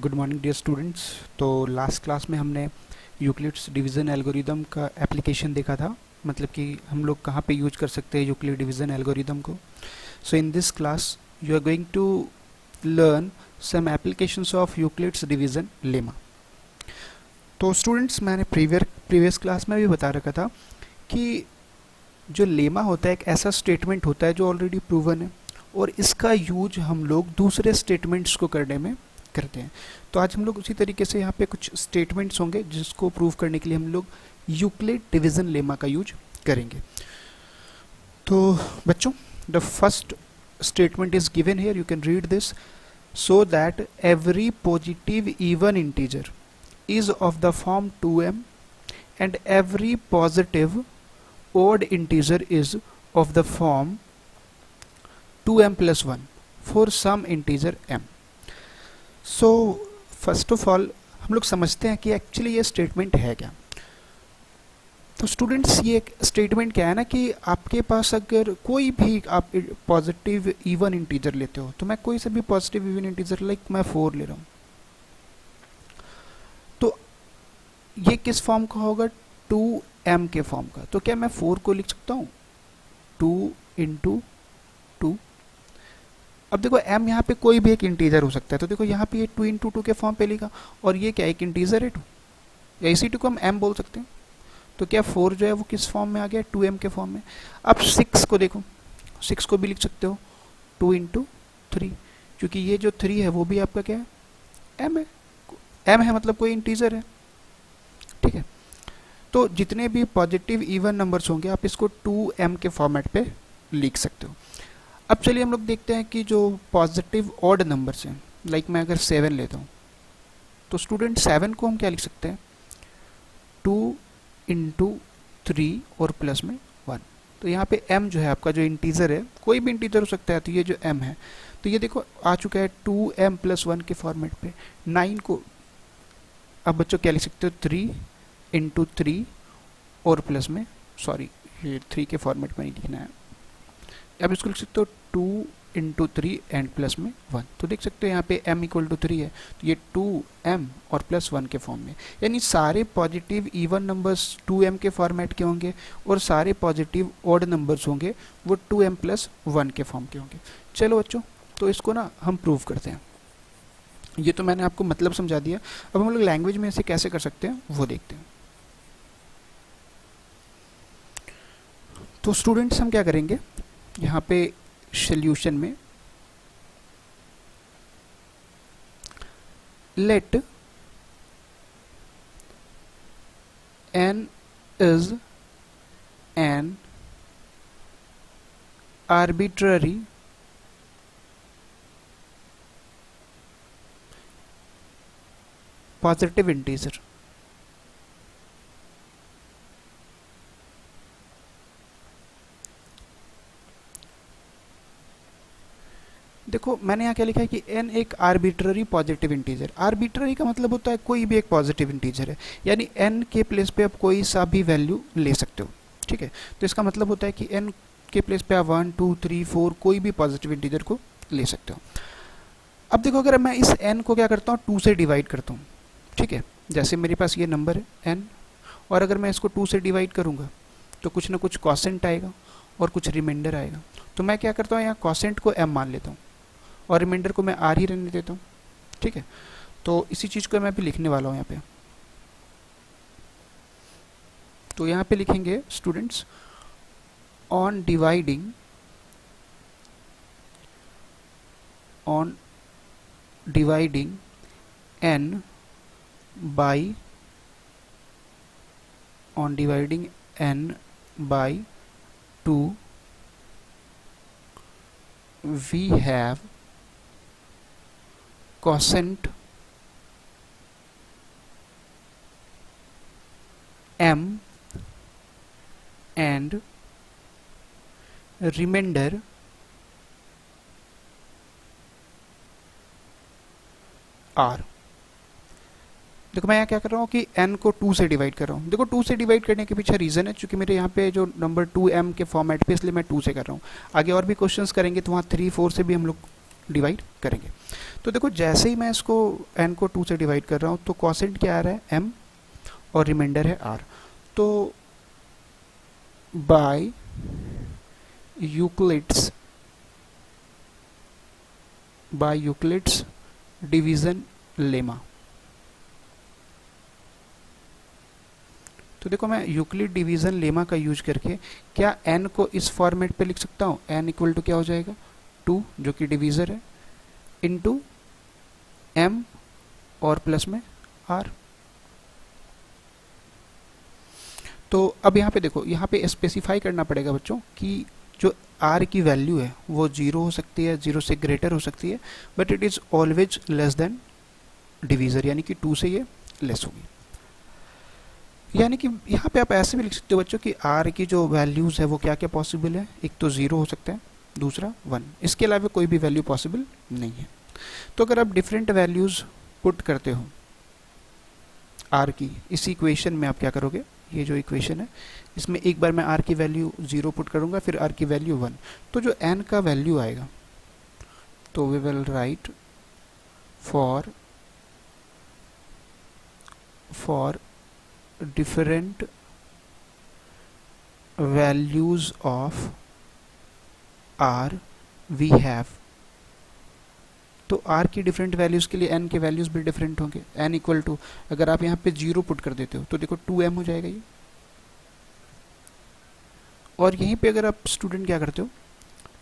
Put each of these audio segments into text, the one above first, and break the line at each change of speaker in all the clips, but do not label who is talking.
Good morning dear students. तो last class में हमने यूक्लिड्स डिवीज़न एल्गोरिदम का एप्लीकेशन देखा था, मतलब कि हम लोग कहाँ पे यूज कर सकते हैं यूक्लिड डिवीज़न एल्गोरिदम को। So in this class you are going to learn some applications of Euclid's division lemma. तो स्टूडेंट्स, मैंने प्रीवियस क्लास में भी बता रखा था कि जो लेमा होता है एक ऐसा स्टेटमेंट होता है जो ऑलरेडी प्रूवन है, और इसका यूज हम लोग दूसरे स्टेटमेंट्स को करने में करते हैं। तो आज हम लोग उसी तरीके से यहाँ पे कुछ स्टेटमेंट्स होंगे जिसको प्रूव करने के लिए हम लोग यूक्लिड डिवीजन लेमा का यूज करेंगे। तो बच्चों, the first statement is given here, you can read this. So that every positive even integer is of the form 2m and every positive odd integer is of the form 2m plus 1 for some integer m. So first of all हम लोग समझते हैं कि actually ये statement है क्या। तो students, ये स्टेटमेंट क्या है ना कि आपके पास अगर कोई भी आप पॉजिटिव इवन इंटीजर लेते हो, तो मैं कोई सा भी पॉजिटिव इवन इंटीजर लाइक मैं 4 ले रहा हूँ, तो ये किस फॉर्म का होगा? 2m के फॉर्म का। तो क्या मैं 4 को लिख सकता हूँ 2 इंटू 2? अब देखो m यहाँ पे कोई भी एक इंटीजर हो सकता है, तो देखो यहाँ पे ये 2 इंटू 2 के फॉर्म पे लिखा, और ये क्या एक इंटीजर है 2, या इसी 2 को हम m बोल सकते हैं। तो क्या 4 जो है वो किस फॉर्म में आ गया? 2m के फॉर्म में। अब 6 को देखो, 6 को भी लिख सकते हो 2 इंटू 3, क्योंकि ये जो 3 है वो भी आपका क्या है? m है। m है मतलब कोई इंटीजर है, ठीक है। तो जितने भी पॉजिटिव इवन नंबर्स होंगे आप इसको 2m के फॉर्मेट पे लिख सकते हो। अब चलिए हम लोग देखते हैं कि जो पॉजिटिव ऑड नंबर्स हैं, लाइक मैं अगर 7 लेता हूँ, तो स्टूडेंट 7 को हम क्या लिख सकते हैं? 2 इंटू 3 और प्लस में 1। तो यहाँ पे m जो है आपका जो इंटीजर है, कोई भी इंटीजर हो सकता है, तो ये जो m है, तो ये देखो आ चुका है 2m प्लस 1 के फॉर्मेट पे। 9 को अब बच्चों क्या लिख सकते हो? 3 इंटू 3 और प्लस में, सॉरी ये 3 के फॉर्मेट में नहीं लिखना है, अब इसको लिख सकते हो 2 इंटू 3 एंड प्लस में 1। तो देख सकते हो यहाँ पे m इक्वल टू 3 है, तो ये 2m और प्लस 1 के फॉर्म में, यानी सारे पॉजिटिव इवन नंबर्स 2m के फॉर्मेट के होंगे, और सारे पॉजिटिव ऑड नंबर्स होंगे वो 2m प्लस 1 के फॉर्म के होंगे। चलो बच्चों, तो इसको ना हम प्रूव करते हैं। ये तो मैंने आपको मतलब समझा दिया, अब हम लोग लैंग्वेज में इसे कैसे कर सकते हैं वो देखते हैं। तो स्टूडेंट्स, हम क्या करेंगे यहाँ पे सॉल्यूशन में, let n is an arbitrary positive integer. देखो मैंने यहाँ क्या लिखा है कि n एक आर्बिट्ररी पॉजिटिव इंटीजर। आर्बिट्ररी का मतलब होता है कोई भी एक पॉजिटिव इंटीजर है, यानी n के प्लेस पे आप कोई सा भी वैल्यू ले सकते हो, ठीक है। तो इसका मतलब होता है कि n के प्लेस पे आप 1 2 3 4 कोई भी पॉजिटिव इंटीजर को ले सकते हो। अब देखो, अगर मैं इस n को क्या करता हूँ 2 से डिवाइड करता हूँ, ठीक है। जैसे मेरे पास ये नंबर है n, और अगर मैं इसको 2 से डिवाइड करूँगा तो कुछ ना कुछ कॉसेंट आएगा और कुछ रिमाइंडर आएगा। तो मैं क्या करता हूँ, यहाँ कॉसेंट को m मान लेता हूँ और रिमाइंडर को मैं r ही रहने देता हूँ, ठीक है। तो इसी चीज़ को मैं भी लिखने वाला हूँ यहाँ पे। तो यहाँ पे लिखेंगे students, on dividing n by 2 we have quotient m and remainder r। देखो मैं यहाँ क्या कर रहा हूँ कि n को 2 से डिवाइड कर रहा हूँ। देखो 2 से डिवाइड करने के पीछे रीज़न है, क्योंकि मेरे यहाँ पे जो नंबर 2m के फॉर्मेट पे, इसलिए मैं 2 से कर रहा हूँ। आगे और भी क्वेश्चंस करेंगे तो वहाँ 3 4 से भी हम लोग डिवाइड करेंगे। तो देखो जैसे ही मैं इसको n को 2 से डिवाइड कर रहा हूँ तो क्वोशिएंट क्या आ रहा है m और रिमाइंडर है r। तो बाय यूक्लिड्स डिवीजन लेमा, तो देखो मैं यूक्लिड डिवीजन लेमा का यूज करके क्या n को इस फॉर्मेट पे लिख सकता हूँ, n इक्वल टू क्या हो जाएगा 2 जो कि डिवीजर है इनटू m और प्लस में r। तो अब यहाँ पे देखो, यहाँ पे स्पेसिफाई करना पड़ेगा बच्चों कि जो r की वैल्यू है वो 0 हो सकती है, 0 से ग्रेटर हो सकती है, but it is always less than divisor, यानी कि 2 से ये लेस होगी। यानी कि यहाँ पे आप ऐसे भी लिख सकते हो बच्चों कि r की जो वैल्यूज है वो क्या क्या पॉसिबल है, एक तो 0 हो सकता है, दूसरा 1, इसके अलावा कोई भी वैल्यू पॉसिबल नहीं है। तो अगर आप डिफरेंट वैल्यूज पुट करते हो r की, इस इक्वेशन में आप क्या करोगे, ये जो इक्वेशन है इसमें एक बार मैं r की वैल्यू 0 पुट करूंगा, फिर r की वैल्यू 1, तो जो n का वैल्यू आएगा तो we will write for different values of r we have, तो r की डिफरेंट वैल्यूज के लिए n के वैल्यूज भी डिफरेंट होंगे। n इक्वल टू, अगर आप यहाँ पे 0 पुट कर देते हो तो देखो 2m हो जाएगा ये, और यहीं पे अगर आप स्टूडेंट क्या करते हो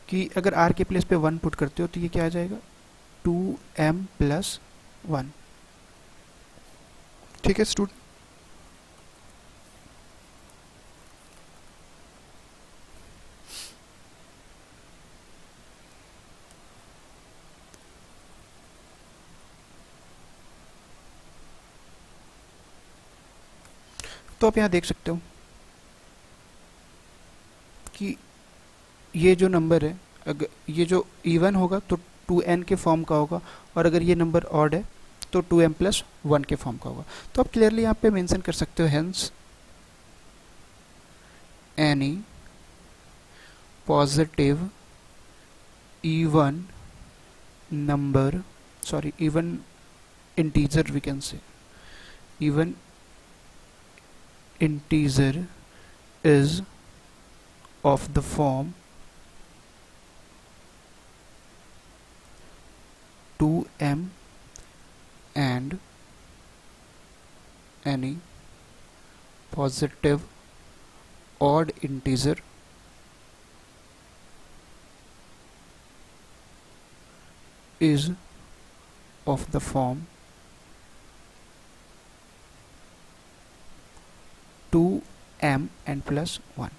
कि अगर r के प्लेस पे 1 पुट करते हो तो ये क्या आ जाएगा 2m प्लस 1। ठीक है स्टूडेंट, तो आप यहाँ देख सकते हो कि ये जो नंबर है, अगर ये जो इवन होगा तो 2n के फॉर्म का होगा, और अगर ये नंबर ऑड है तो 2m प्लस 1 के फॉर्म का होगा। तो आप क्लियरली यहाँ पे मेंशन कर सकते हो hence any positive even number, sorry even integer, we can say even integer is of the form 2m and any positive odd integer is of the form 2m and plus 1.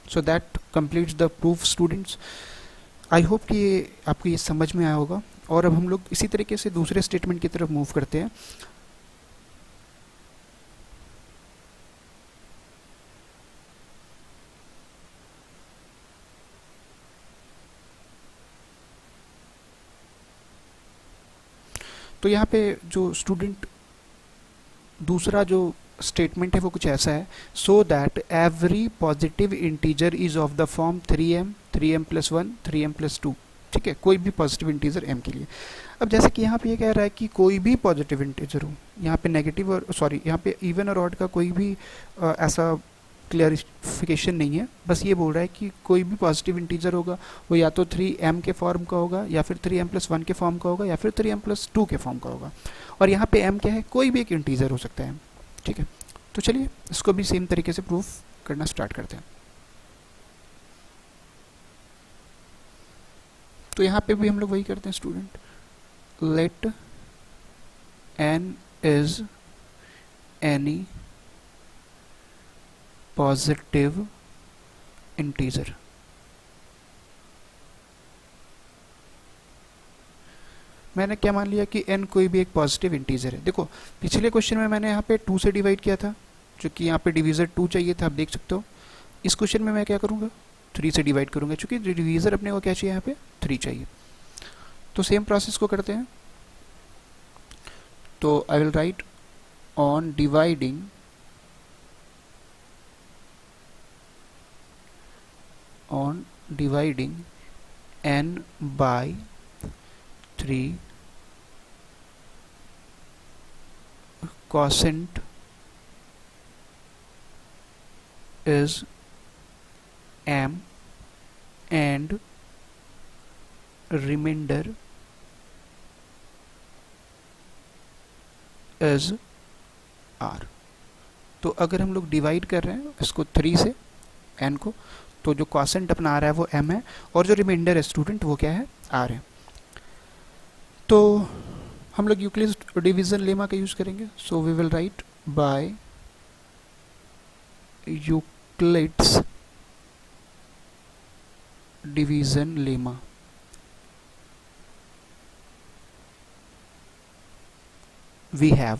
So that completes the proof students. I hope कि ये आपको ये समझ में आया होगा, और अब हम लोग इसी तरीके से दूसरे स्टेटमेंट की तरफ मूव करते हैं। तो यहाँ पे जो स्टूडेंट दूसरा जो स्टेटमेंट है वो कुछ ऐसा है, so that every positive integer is of the form 3m, 3m plus 1, 3m plus 2। ठीक है, कोई भी पॉजिटिव इंटीजर m के लिए। अब जैसे कि यहाँ पे ये कह रहा है कि कोई भी पॉजिटिव इंटीजर हो, यहाँ पे नेगेटिव और सॉरी यहाँ पे इवन और ऑड का कोई भी ऐसा क्लियरिफिकेशन नहीं है, बस ये बोल रहा है कि कोई भी पॉजिटिव इंटीजर होगा वो या तो 3m के फॉर्म का होगा, या फिर 3m प्लस 1 के फॉर्म का होगा, या फिर 3m प्लस 2 के फॉर्म का होगा। और यहाँ पे m क्या है, कोई भी एक इंटीजर हो सकता है। ठीक है, तो चलिए इसको भी सेम तरीके से प्रूफ करना स्टार्ट करते हैं। तो यहाँ पे भी हम लोग वही करते हैं student, let n is any positive integer. मैंने क्या मान लिया कि n कोई भी एक पॉजिटिव इंटीजर है। देखो पिछले क्वेश्चन में मैंने यहाँ पे 2 से डिवाइड किया था, जो कि यहाँ पे डिवीजर 2 चाहिए था, आप देख सकते हो। इस क्वेश्चन में मैं क्या करूँगा, 3 से डिवाइड करूँगा, क्योंकि डिवीजर अपने को क्या चाहिए, यहाँ पे 3 चाहिए। तो सेम प्रोसेस को करते हैं। तो I will write on dividing n by 3 quotient is m and remainder is r। तो अगर हम लोग डिवाइड कर रहे हैं इसको 3 से n को, तो जो क्वोशेंट अपना आ रहा है वो m है और जो रिमाइंडर है स्टूडेंट वो क्या है, r है। तो हम लोग यूक्लिड्स डिवीजन लेमा का यूज करेंगे। So we will write by Euclid's division lemma. We have,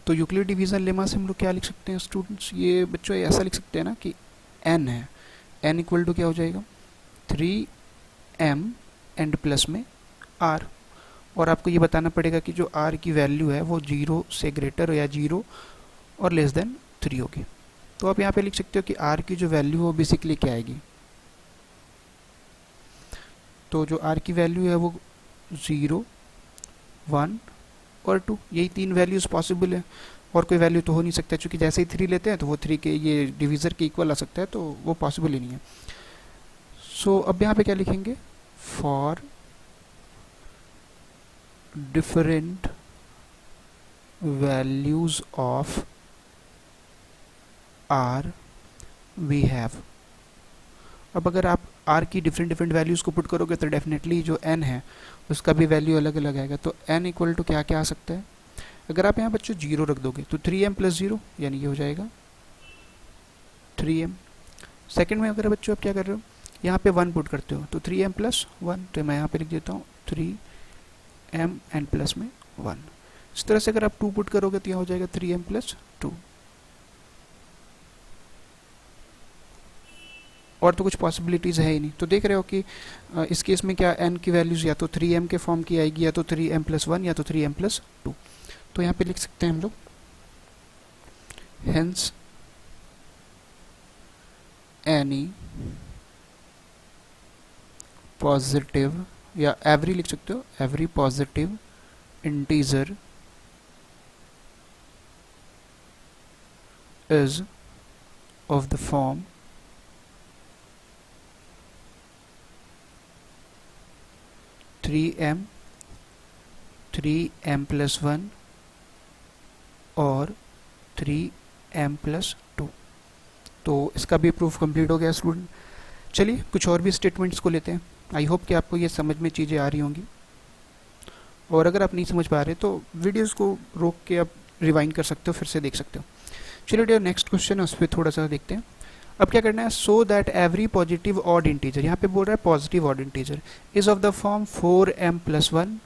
तो यूक्लिड डिवीजन लेमा से हम लोग क्या लिख सकते हैं स्टूडेंट्स, ये बच्चों ऐसा लिख सकते हैं ना कि n है, n इक्वल टू क्या हो जाएगा 3m एंड प्लस में r। और आपको ये बताना पड़ेगा कि जो r की वैल्यू है वो 0 से ग्रेटर या 0 और लेस देन 3 होगी। तो आप यहाँ पे लिख सकते हो कि r की जो वैल्यू वो बेसिकली क्या आएगी, तो जो r की वैल्यू है वो 0, 1 और 2, यही 3 वैल्यूज पॉसिबल है और कोई वैल्यू तो हो नहीं सकता, क्योंकि जैसे ही 3 लेते हैं तो वो 3 के ये डिवीज़र के इक्वल आ सकता है, तो वो पॉसिबल ही नहीं है। सो अब यहाँ पे क्या लिखेंगे, for different values of r we have. अब अगर आप r की डिफरेंट वैल्यूज़ को पुट करोगे तो डेफिनेटली जो n है उसका भी वैल्यू अलग अलग आएगा। तो n इक्वल टू क्या क्या आ सकता है, अगर आप यहाँ बच्चों 0 रख दोगे तो 3m प्लस 0 यानी ये हो जाएगा 3m। सेकंड में अगर बच्चों आप क्या कर रहे हो, यहाँ पे 1 पुट करते हो तो 3m प्लस 1, तो मैं यहाँ पे लिख देता हूँ 3m एंड प्लस में 1। इस तरह से अगर आप 2 पुट करोगे तो यहाँ हो जाएगा 3m प्लस 2। और तो कुछ पॉसिबिलिटीज़ है ही नहीं। तो देख रहे हो कि इस केस में क्या n की वैल्यूज़ या तो 3m के फॉर्म की आएगी, या तो 3m प्लस 1 या तो 3m प्लस 2। तो यहाँ पे लिख सकते हैं हम लोग हेंस एनी पॉजिटिव, या एवरी लिख सकते हो, every positive integer is of the form 3m, 3m plus 1 और 3m प्लस 2। तो इसका भी प्रूफ कंप्लीट हो गया स्टूडेंट। चलिए कुछ और भी स्टेटमेंट्स को लेते हैं। आई होप कि आपको ये समझ में चीज़ें आ रही होंगी, और अगर आप नहीं समझ पा रहे तो वीडियोस को रोक के आप रिवाइंड कर सकते हो, फिर से देख सकते हो। चलिए डियर नेक्स्ट क्वेश्चन है उस पर थोड़ा सा देखते हैं। अब क्या करना है, so that every positive odd integer, यहाँ पे बोल रहा है positive odd integer is of the form 4m plus 1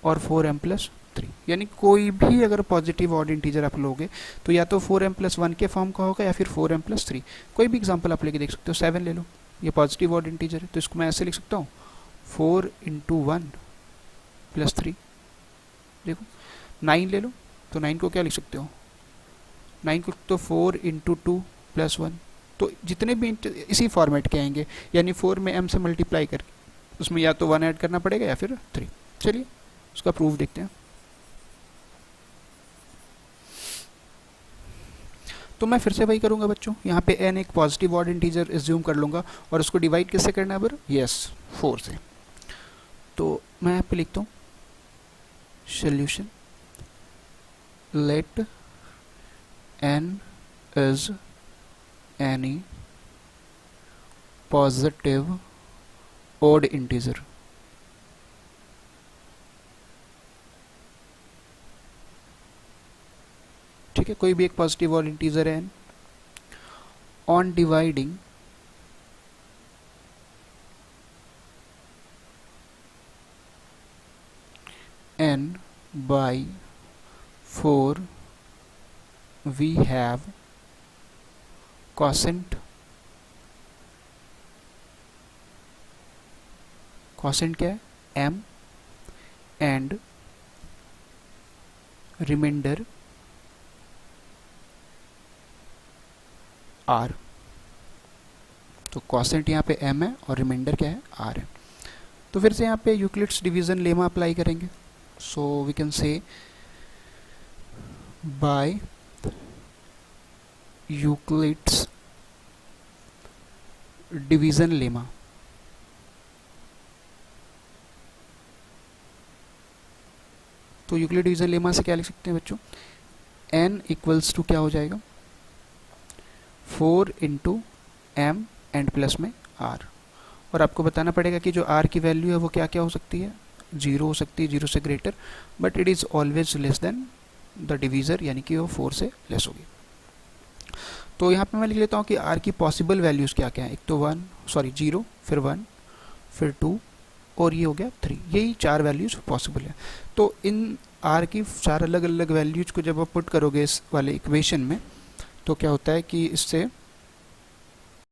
और 4m प्लस 3। यानी कोई भी अगर पॉजिटिव ऑड इंटीजर आप लोगे तो या तो 4m प्लस 1 के फॉर्म का होगा या फिर 4m प्लस 3। कोई भी एग्जाम्पल आप लेके देख सकते हो। 7 ले लो, ये पॉजिटिव ऑड इंटीजर है, तो इसको मैं ऐसे लिख सकता हूँ 4 इंटू 1 प्लस 3। देखो 9 ले लो, तो 9 को क्या लिख सकते हो, 9 को तो 4 इंटू 2 प्लस 1। तो जितने भी इसी फॉर्मेट के आएंगे, यानी 4 में m से मल्टीप्लाई करके उसमें या तो 1 ऐड करना पड़ेगा या फिर 3। चलिए उसका प्रूफ देखते हैं। तो मैं फिर से वही करूंगा बच्चों, यहाँ पे n एक पॉजिटिव ऑड इंटीजर एज्यूम कर लूंगा और उसको डिवाइड किससे करना है फिर, यस 4 से। तो मैं यहाँ पे लिखता हूँ solution let n is any positive odd integer। ठीक है, कोई भी एक पॉजिटिव ऑड इंटीजर है n, on dividing n by 4 we have quotient, quotient क्या है m एंड रिमाइंडर r। तो क्वोशेंट यहाँ पे m है और रिमाइंडर क्या है r है। तो फिर से यहाँ पे यूक्लिड्स डिवीजन लेमा अप्लाई करेंगे. So we can say by Euclid's division lemma. तो यूक्लिड डिवीजन लेमा से क्या लिख सकते हैं बच्चों, n इक्वल्स टू क्या हो जाएगा 4 इंटू एम एंड प्लस में r. और आपको बताना पड़ेगा कि जो r की वैल्यू है वो क्या क्या हो सकती है, 0 हो सकती है, 0 से greater, but it is always less than the divisor, यानी कि वो 4 से लेस होगी. तो यहाँ पे मैं लिख लेता हूँ कि r की पॉसिबल वैल्यूज़ क्या क्या है. एक तो 0, फिर 1, फिर 2 और ये हो गया 3. यही 4 वैल्यूज़ पॉसिबल है. तो इन r की 4 अलग अलग वैल्यूज़ को जब आप पुट करोगे इस वाले इक्वेशन में, तो क्या होता है कि इससे